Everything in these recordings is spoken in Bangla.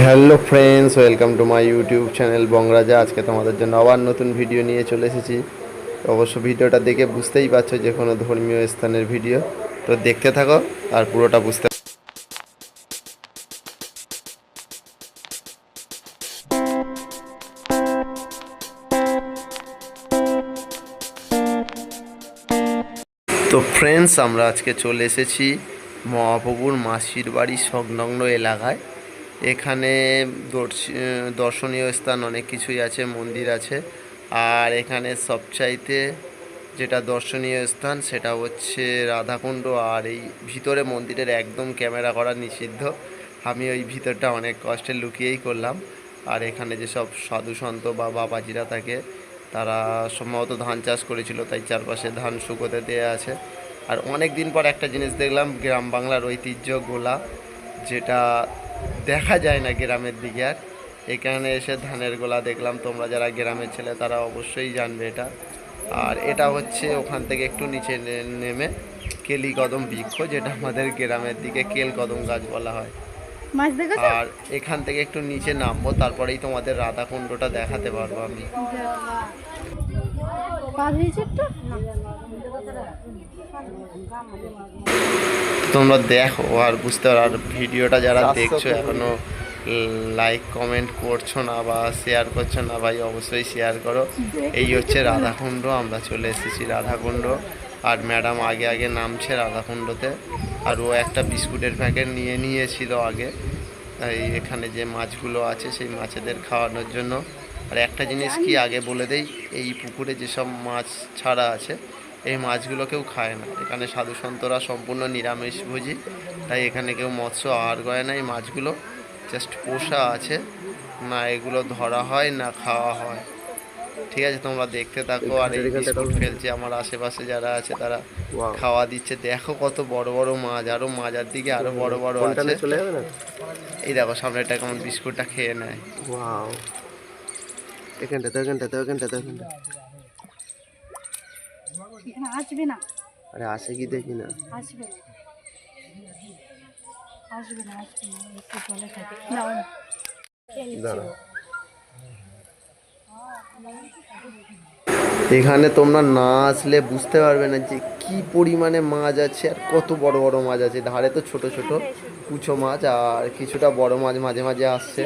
Hello friends, welcome to my YouTube channel বংরাজা। আজকে তোমাদের জন্য আবার নতুন ভিডিও নিয়ে চলে এসেছি। অবশ্য ভিডিওটা দেখে বুঝতেই পারছো যে কোনো ধর্মীয় স্থানের ভিডিও, তো দেখতে থাকো আর পুরোটা বুঝতে। তো ফ্রেন্ডস, আমরা আজকে চলে এসেছি মহাপ্রভুর মাসির বাড়ি সংলগ্ন এলাকায়। এখানে দর্শনীয় স্থান অনেক কিছুই আছে, মন্দির আছে। আর এখানে সবচাইতে যেটা দর্শনীয় স্থান সেটা হচ্ছে রাধাকুণ্ড। আর এই ভিতরে মন্দিরের একদম ক্যামেরা করা নিষিদ্ধ। আমি ওই ভিতরটা অনেক কষ্টে লুকিয়েই করলাম। আর এখানে যেসব সাধু সন্ত বা বাবাজিরা থাকে তারা সম্ভবত ধান চাষ করেছিল, তাই চারপাশে ধান শুকোতে দেওয়া আছে। আর অনেক দিন পর একটা জিনিস দেখলাম, গ্রাম বাংলার ঐতিহ্য গোলা, যেটা দেখা যায় না গ্রামের দিকে। আর এখানে এসে ধানের গোলা দেখলাম। তোমরা যারা গ্রামের ছেলে তারা অবশ্যই জানবে এটা। আর এটা হচ্ছে ওখান থেকে একটু নিচে নেমে কেলি কদম বৃক্ষ, যেটা আমাদের গ্রামের দিকে কেল কদম গাছ বলা হয়। আর এখান থেকে একটু নিচে নামবো, তারপরেই তোমাদের রাধাকুণ্ডটা দেখাতে পারবো আমি। তোমরা দেখো আর বুঝতে পারো। আর ভিডিওটা যারা দেখছো এখনো লাইক কমেন্ট করছো না বা শেয়ার করছো না, ভাই অবশ্যই শেয়ার করো। এই হচ্ছে রাধাকুণ্ড, আমরা চলে এসেছি রাধাকুণ্ড। আর ম্যাডাম আগে আগে নামছে রাধাকুণ্ডতে। আর ও একটা বিস্কুটের প্যাকেট নিয়ে নিয়েছিল আগে, এই এখানে যে মাছগুলো আছে সেই মাছেদের খাওয়ানোর জন্য। আর একটা জিনিস কি আগে বলে দেই, এই পুকুরে যেসব মাছ ছাড়া আছে এই মাছগুলো কেউ খায় না। এখানে সাধু সন্তরা সম্পূর্ণ নিরামিষভোজী, তাই এখানে কেউ মৎস্য আহার করে না। এই মাছগুলো জাস্ট পোষা আছে, না এগুলো ধরা হয় না খাওয়া হয়। ঠিক আছে, তোমরা দেখতে থাকো। আর এই বিস্কুট ফেলছে, আমার আশেপাশে যারা আছে তারা খাওয়া দিচ্ছে। দেখো কত বড় বড় মাছ, আরো মাজার দিকে আরো বড় বড় আছে। এই দেখো সামনেটা কেমন বিস্কুটটা খেয়ে নেয়। আসবে না, আরে আসে কি দেখি না। আসবে আসবে না, আসবে না, একটু জলে থাকে না। এখানে তোমরা না আসলে বুঝতে পারবে না যে কি পরিমাণে মাছ আছে আর কত বড় বড় মাছ আছে। ধারে তো ছোট ছোট কুচো মাছ, আর কিছুটা বড় মাছ মাঝে মাঝে আসছে।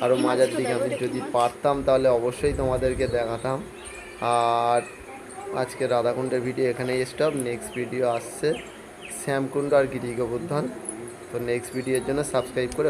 আরও মাঝের দিকে আমি যদি পারতাম তাহলে অবশ্যই তোমাদেরকে দেখাতাম। আর আজকে রাধাকুণ্ডের ভিডিও এখানেই স্টপ। নেক্সট ভিডিও আসছে শ্যামকুণ্ড আর গিরি গোবর্ধন। তো নেক্সট ভিডিওর জন্য সাবস্ক্রাইব করে